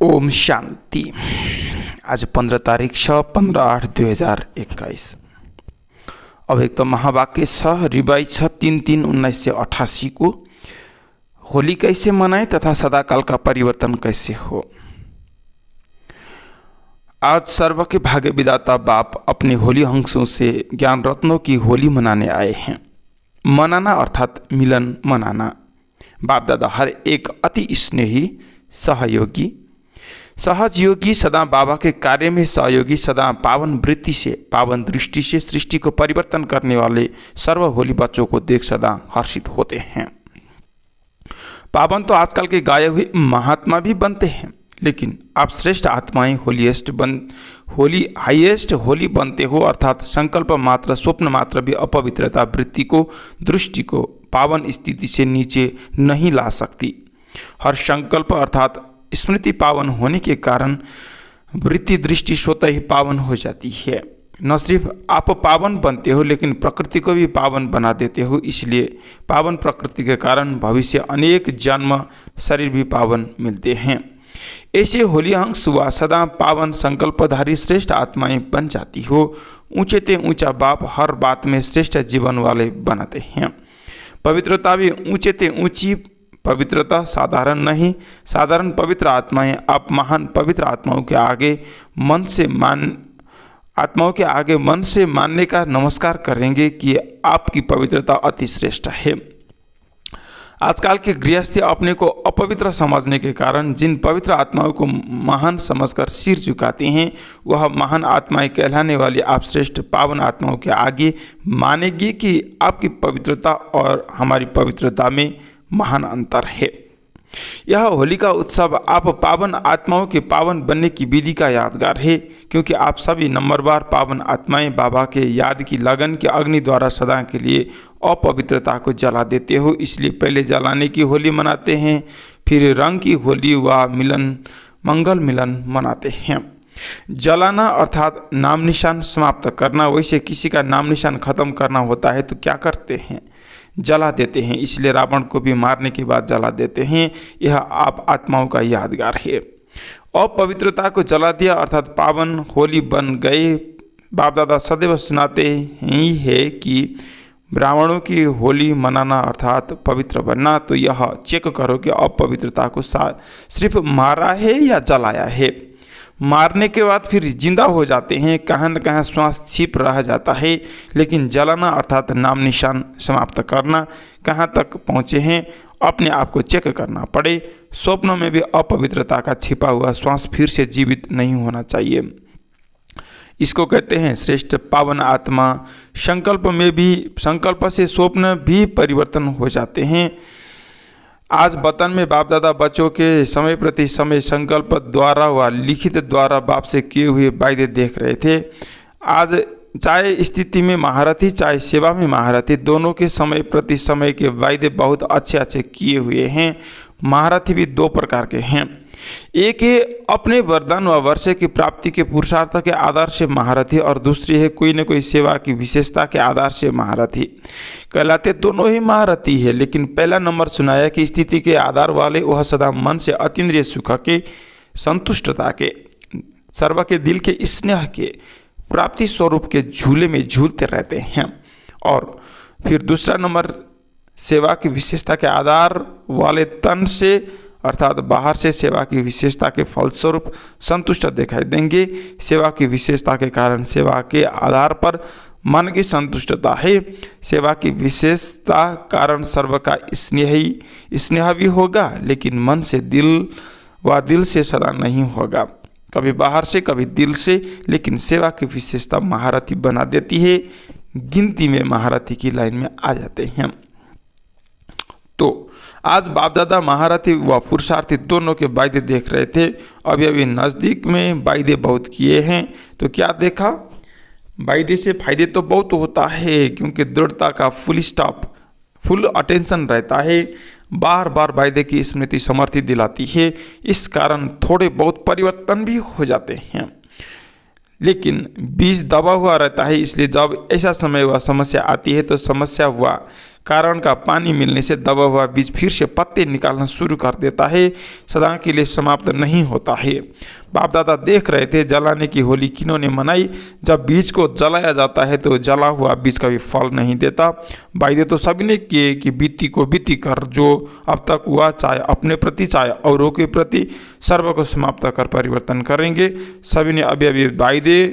ओम शांति। आज 15 तारिक छ 15/8/2021। अब एक तो महावाक्य छ रिवाई छ 3/3/1988 को होली कैसे मनाए तथा सदाकाल का परिवर्तन कैसे हो। आज सर्व के भाग्य विदाता बाप अपने होली अंशों से ज्ञान रत्नों की होली मनाने आए हैं। मनाना अर्थात मिलन मनाना। बाप दादा हर एक अति स्नेही सहयोगी सहजयोगी सदा बाबा के कार्य में सहयोगी सदा पावन वृत्ति से पावन दृष्टि से सृष्टि को परिवर्तन करने वाले सर्व होली बच्चों को देख सदा हर्षित होते हैं। पावन तो आजकल के गाये हुए महात्मा भी बनते हैं, लेकिन आप श्रेष्ठ आत्माएं होली हाईएस्ट होली बनते हो, अर्थात संकल्प मात्र स्वप्न मात्र भी अपवित्रता वृत्ति को दृष्टि को पावन स्थिति से नीचे नहीं ला सकती। हर संकल्प अर्थात स्मृति पावन होने के कारण वृत्ति दृष्टि स्वतः ही पावन हो जाती है। न सिर्फ आप पावन बनते हो लेकिन प्रकृति को भी पावन बना देते हो। इसलिए पावन प्रकृति के कारण भविष्य अनेक जन्म शरीर भी पावन मिलते हैं। ऐसे होली अंश व सदा पावन संकल्पधारी श्रेष्ठ आत्माएं बन जाती हो। ऊंचे ते ऊंचा बाप हर बात में श्रेष्ठ जीवन वाले बनाते हैं। पवित्रता भी ऊंचे ते ऊंची पवित्रता साधारण नहीं, साधारण पवित्र आत्माएं आप महान पवित्र आत्माओं के आगे मन से मानने का नमस्कार करेंगे कि आपकी पवित्रता अति श्रेष्ठ है। आजकल के गृहस्थी अपने को अपवित्र समझने के कारण जिन पवित्र आत्माओं को महान समझकर सिर झुकाते हैं, वह महान आत्माएं कहलाने वाली आप श्रेष्ठ पावन आत्माओं के आगे मानेगी कि आपकी पवित्रता और हमारी पवित्रता में महान अंतर है। यह होली का उत्सव आप पावन आत्माओं के पावन बनने की विधि का यादगार है, क्योंकि आप सभी नंबरवार पावन आत्माएं बाबा के याद की लगन के अग्नि द्वारा सदा के लिए अपवित्रता को जला देते हो। इसलिए पहले जलाने की होली मनाते हैं, फिर रंग की होली व मंगल मिलन मनाते हैं। जलाना अर्थात नाम निशान समाप्त करना। वैसे किसी का नाम निशान खत्म करना होता है तो क्या करते हैं? जला देते हैं। इसलिए रावण को भी मारने के बाद जला देते हैं। यह आप आत्माओं का यादगार है। अपवित्रता को जला दिया अर्थात पावन होली बन गए। बाप दादा सदैव सुनाते ही है कि ब्राह्मणों की होली मनाना अर्थात पवित्र बनना। तो यह चेक करो कि अपवित्रता को सिर्फ मारा है या जलाया है। मारने के बाद फिर जिंदा हो जाते हैं, कहाँ न कहाँ श्वास छिप रह जाता है, लेकिन जलाना अर्थात नाम निशान समाप्त करना। कहाँ तक पहुँचे हैं अपने आप को चेक करना पड़े। स्वप्नों में भी अपवित्रता का छिपा हुआ श्वास फिर से जीवित नहीं होना चाहिए। इसको कहते हैं श्रेष्ठ पावन आत्मा। संकल्प से स्वप्न भी परिवर्तन हो जाते हैं। आज वतन में बाप दादा बच्चों के समय प्रति समय संकल्प द्वारा व लिखित द्वारा बाप से किए हुए वायदे देख रहे थे। आज चाहे स्थिति में महारथी चाहे सेवा में महारथी, दोनों के समय प्रति समय के वायदे बहुत अच्छे किए हुए हैं। महारथी भी दो प्रकार के हैं। एक है अपने वरदान व वर्षे की प्राप्ति के पुरुषार्थ के आधार से महारथी, और दूसरी है कोई न कोई सेवा की विशेषता के आधार से महारथी। कहलाते दोनों ही महारथी है, लेकिन पहला नंबर सुनाया कि स्थिति के आधार वाले वह सदा मन से अतीन्द्रिय सुख के संतुष्टता के सर्व के दिल के स्नेह के प्राप्ति स्वरूप के झूले में झूलते रहते हैं। और फिर दूसरा नंबर सेवा की विशेषता के आधार वाले तन से अर्थात बाहर से सेवा की विशेषता के फलस्वरूप संतुष्ट दिखाई देंगे। सेवा की विशेषता के कारण सेवा के आधार पर मन की संतुष्टता है। सेवा की विशेषता कारण सर्व का स्नेह भी होगा, लेकिन मन से दिल से सदा नहीं होगा, कभी बाहर से कभी दिल से। लेकिन सेवा की विशेषता महारथी बना देती है, गिनती में महारथी की लाइन में आ जाते हैं। तो आज बाप दादा महारथी व पुरुषार्थी दोनों के वायदे देख रहे थे। अभी नज़दीक में वायदे बहुत किए हैं। तो क्या देखा? वायदे से फायदे तो बहुत होता है, क्योंकि दृढ़ता का फुल अटेंशन रहता है। बार बार वायदे की स्मृति समर्थी दिलाती है। इस कारण थोड़े बहुत परिवर्तन भी हो जाते हैं, लेकिन बीज दबा हुआ रहता है। इसलिए जब ऐसा समय व समस्या आती है तो समस्या हुआ कारण का पानी मिलने से दबा हुआ बीज फिर से पत्ते निकालना शुरू कर देता है, सदा के लिए समाप्त नहीं होता है। बाप दादा देख रहे थे जलाने की होली किन्होंने मनाई। जब बीज को जलाया जाता है तो जला हुआ बीज कभी फल नहीं देता। वायदे तो सभी ने किए कि बीती को बीती कर जो अब तक हुआ, चाहे अपने प्रति चाहे औरों के प्रति, सर्व को समाप्त कर परिवर्तन करेंगे। सभी ने अभी अभी वायदे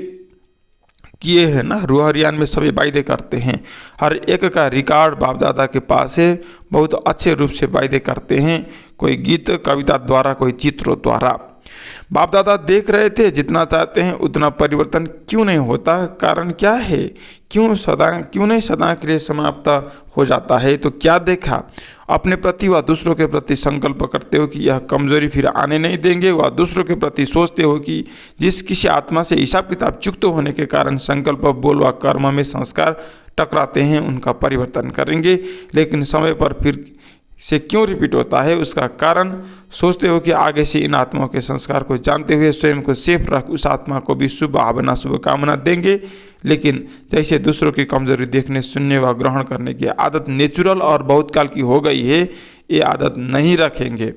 किए हैं ना, रूहारियान में सभी वायदे करते हैं। हर एक का रिकॉर्ड बाप दादा के पास है, बहुत अच्छे रूप से वायदे करते हैं, कोई गीत कविता द्वारा, कोई चित्रों द्वारा। बाप दादा देख रहे थे जितना चाहते हैं उतना परिवर्तन क्यों नहीं होता, कारण क्या है, क्यों नहीं सदा के लिए समाप्त हो जाता है। तो क्या देखा, अपने प्रति व दूसरों के प्रति संकल्प करते हो कि यह कमजोरी फिर आने नहीं देंगे, व दूसरों के प्रति सोचते हो कि जिस किसी आत्मा से हिसाब किताब चुक्त होने के कारण संकल्प बोल व कर्म में संस्कार टकराते हैं उनका परिवर्तन करेंगे। लेकिन समय पर फिर से क्यों रिपीट होता है, उसका कारण सोचते हो कि आगे से इन आत्माओं के संस्कार को जानते हुए स्वयं को सेफ रख उस आत्मा को भी शुभ भावना शुभकामना देंगे। लेकिन जैसे दूसरों की कमजोरी देखने सुनने व ग्रहण करने की आदत नेचुरल और बहुत काल की हो गई है, ये आदत नहीं रखेंगे।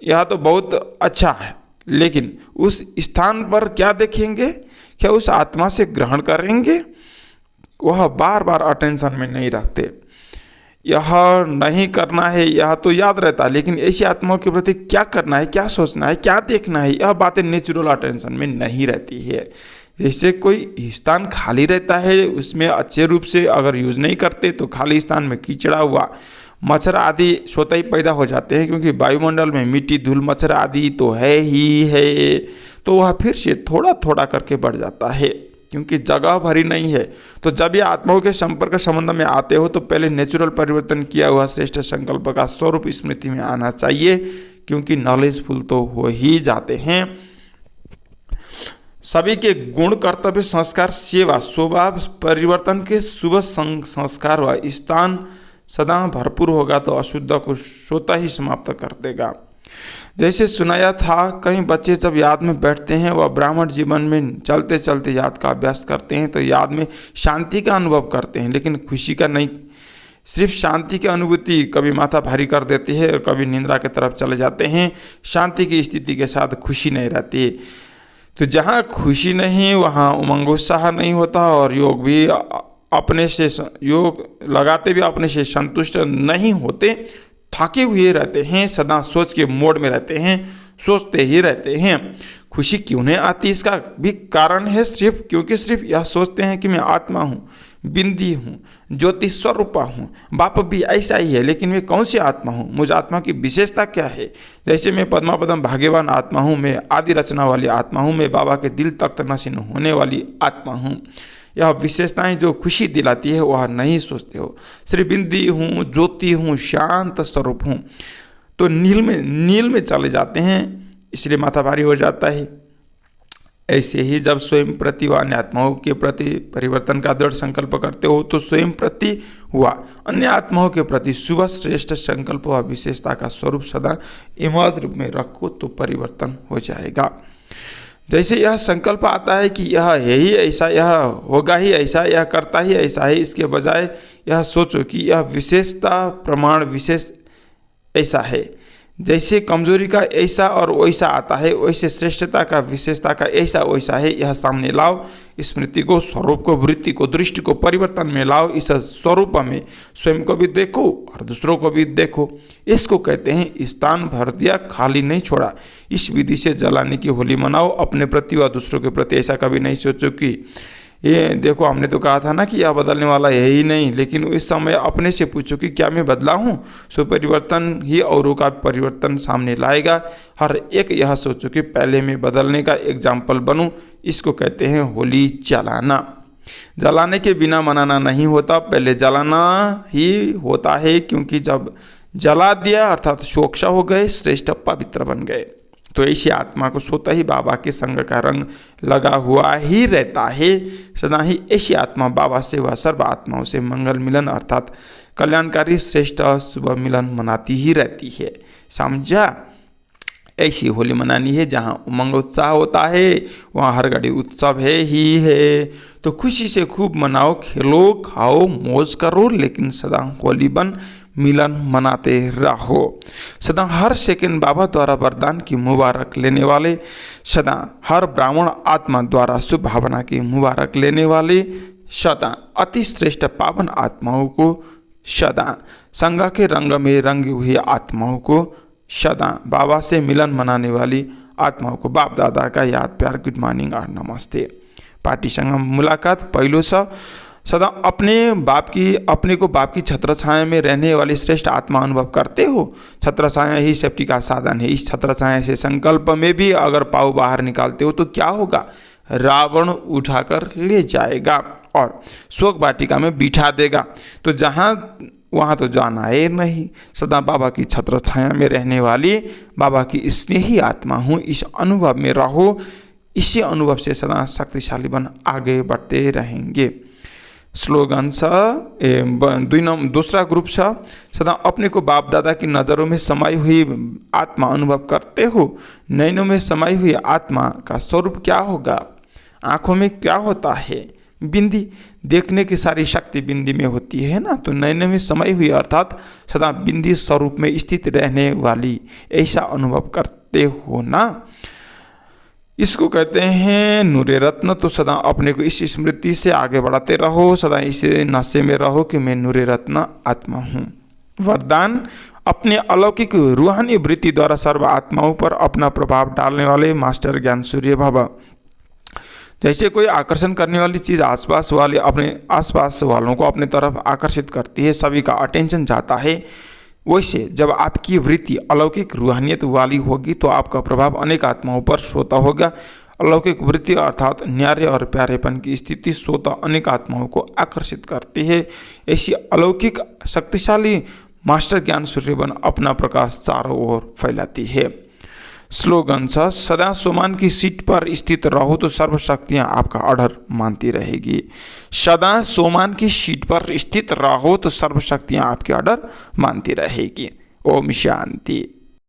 यह तो बहुत अच्छा है, लेकिन उस स्थान पर क्या देखेंगे, क्या उस आत्मा से ग्रहण करेंगे, वह बार बार अटेंशन में नहीं रखते। यह नहीं करना है यह तो याद रहता है, लेकिन ऐसी आत्माओं के प्रति क्या करना है, क्या सोचना है, क्या देखना है, यह बातें नेचुरल अटेंशन में नहीं रहती है। जैसे कोई स्थान खाली रहता है, उसमें अच्छे रूप से अगर यूज़ नहीं करते तो खाली स्थान में कीचड़ा हुआ मच्छर आदि स्वतः ही पैदा हो जाते हैं, क्योंकि वायुमंडल में मिट्टी धूल मच्छर आदि तो है ही है, तो वह फिर से थोड़ा थोड़ा करके बढ़ जाता है, क्योंकि जगह भरी नहीं है। तो जब ये आत्माओं के संपर्क संबंध में आते हो तो पहले नेचुरल परिवर्तन किया हुआ श्रेष्ठ संकल्प का स्वरूप स्मृति में आना चाहिए, क्योंकि नॉलेजफुल तो हो ही जाते हैं। सभी के गुण कर्तव्य संस्कार सेवा स्वभाव परिवर्तन के शुभ संस्कार व स्थान सदा भरपूर होगा तो अशुद्ध को स्वतः ही समाप्त कर देगा। जैसे सुनाया था, कई बच्चे जब याद में बैठते हैं वह ब्राह्मण जीवन में चलते चलते याद का अभ्यास करते हैं तो याद में शांति का अनुभव करते हैं, लेकिन खुशी का नहीं। सिर्फ शांति की अनुभूति कभी माथा भारी कर देती है और कभी निंद्रा की तरफ चले जाते हैं। शांति की स्थिति के साथ खुशी नहीं रहती। तो जहाँ खुशी नहीं वहाँ उमंग उत्साह नहीं होता, और योग भी अपने से योग लगाते भी अपने से संतुष्ट नहीं होते, थके हुए रहते हैं, सदा सोच के मोड में रहते हैं, सोचते ही रहते हैं। खुशी क्यों नहीं आती, इसका भी कारण है सिर्फ क्योंकि सिर्फ यह सोचते हैं कि मैं आत्मा हूँ, बिंदी हूँ, ज्योति स्वरूपा हूँ। बाप भी ऐसा ही है, लेकिन मैं कौन सी आत्मा हूँ, मुझ आत्मा की विशेषता क्या है। जैसे मैं पद्मापदम भाग्यवान आत्मा हूँ, मैं आदि रचना वाली आत्मा हूँ, मैं बाबा के दिल तख्त नशीन होने वाली आत्मा हूँ। यह विशेषताएं जो खुशी दिलाती है वह नहीं सोचते हो। श्री बिंदी हूँ, ज्योति हूँ, शांत स्वरूप हूँ, तो नील में चले जाते हैं, इसलिए माथा भारी हो जाता है। ऐसे ही जब स्वयं प्रति व अन्य आत्माओं के प्रति परिवर्तन का दृढ़ संकल्प करते हो तो स्वयं प्रति हुआ अन्य आत्माओं के प्रति शुभ श्रेष्ठ संकल्प व विशेषता का स्वरूप सदा इमर्ज रूप में रखो तो परिवर्तन हो जाएगा। जैसे यह संकल्प आता है कि यह है ही ऐसा, यह होगा ही ऐसा, यह करता ही ऐसा है, इसके बजाय यह सोचो कि यह विशेषता प्रमाण विशेष ऐसा है। जैसे कमजोरी का ऐसा और वैसा आता है, वैसे श्रेष्ठता का विशेषता का ऐसा वैसा है, यह सामने लाओ। स्मृति को, स्वरूप को, वृत्ति को, दृष्टि को परिवर्तन में लाओ। इस स्वरूप में स्वयं को भी देखो और दूसरों को भी देखो। इसको कहते हैं स्थान भर दिया, खाली नहीं छोड़ा। इस विधि से जलाने की होली मनाओ। अपने प्रति व दूसरों के प्रति ऐसा कभी नहीं सोचो कि ये देखो हमने तो कहा था ना कि यह बदलने वाला है ही नहीं, लेकिन इस समय अपने से पूछो कि क्या मैं बदला हूँ। सो परिवर्तन ही औरों का परिवर्तन सामने लाएगा। हर एक यह सोचो कि पहले मैं बदलने का एग्जाम्पल बनूं। इसको कहते हैं होली जलाना। जलाने के बिना मनाना नहीं होता, पहले जलाना ही होता है, क्योंकि जब जला दिया अर्थात सोक्षा हो गए, श्रेष्ठ पवित्र बन गए। तो ऐसी आत्मा को स्वतः ही बाबा के संग का रंग लगा हुआ ही रहता है। सदा ही ऐसी आत्मा बाबा से व सर्व आत्माओं से मंगल मिलन अर्थात कल्याणकारी श्रेष्ठ शुभ मिलन मनाती ही रहती है। समझा। ऐसी होली मनानी है जहाँ उमंग उत्साह होता है, वहाँ हर घड़ी उत्सव है ही है। तो खुशी से खूब मनाओ, खेलो, खाओ, मौज करो, लेकिन सदा होली बन मिलन मनाते रहो। सदा हर सेकंड बाबा द्वारा वरदान की मुबारक लेने वाले, सदा हर ब्राह्मण आत्मा द्वारा शुभ भावना की मुबारक लेने वाले, सदा अति श्रेष्ठ पावन आत्माओं को, सदा संगा के रंग में रंगी हुई आत्माओं को, सदा बाबा से मिलन मनाने वाली आत्माओं को बाप दादा का याद, प्यार, गुड मॉर्निङ और नमस्ते। पार्टीसँग मुलाकात पहिलो छ, सदा अपने को बाप की छत्र छाया में रहने वाली श्रेष्ठ आत्मा अनुभव करते हो। छत्र छाया ही सेफ्टी का साधन है। इस छत्र छाया से संकल्प में भी अगर पाँव बाहर निकालते हो तो क्या होगा? रावण उठाकर ले जाएगा और शोक वाटिका में बिठा देगा। तो वहाँ तो जाना है नहीं। सदा बाबा की छत्र छाया में रहने वाली बाबा की स्नेही आत्मा हूँ, इस अनुभव में रहो। इसी अनुभव से सदा शक्तिशाली बन आगे बढ़ते रहेंगे। स्लोगन छ, दूसरा ग्रुप छ, सदा अपने को बाप दादा की नज़रों में समाई हुई आत्मा अनुभव करते हो। नैनों में समाई हुई आत्मा का स्वरूप क्या होगा? आँखों में क्या होता है? बिंदी। देखने की सारी शक्ति बिंदी में होती है ना। तो नैनों में समाई हुई अर्थात सदा बिंदी स्वरूप में स्थित रहने वाली, ऐसा अनुभव करते हो ना। इसको कहते हैं नूरे रत्न। तो सदा अपने को इस स्मृति से आगे बढ़ाते रहो, सदा इस नशे में रहो कि मैं नूरे रत्न आत्मा हूँ। वरदान, अपने अलौकिक रूहानी वृत्ति द्वारा सर्व आत्माओं पर अपना प्रभाव डालने वाले मास्टर ज्ञान सूर्य भव। जैसे कोई आकर्षण करने वाली चीज़ अपने आसपास वालों को अपने तरफ आकर्षित करती है, सभी का अटेंशन जाता है, वैसे जब आपकी वृत्ति अलौकिक रूहानियत वाली होगी तो आपका प्रभाव अनेक आत्माओं पर सोता होगा। अलौकिक वृत्ति अर्थात न्यारे और प्यारेपन की स्थिति सोता अनेक आत्माओं को आकर्षित करती है। ऐसी अलौकिक शक्तिशाली मास्टर ज्ञान सूर्यबन अपना प्रकाश चारों ओर फैलाती है। स्लोगन छ, सदा सोमान की सीट पर स्थित रहो तो सर्वशक्तियाँ आपका ऑर्डर मानती रहेगी। सदा सोमान की सीट पर स्थित रहो तो सर्वशक्तियाँ आपके ऑर्डर मानती रहेगी। ओम शांति।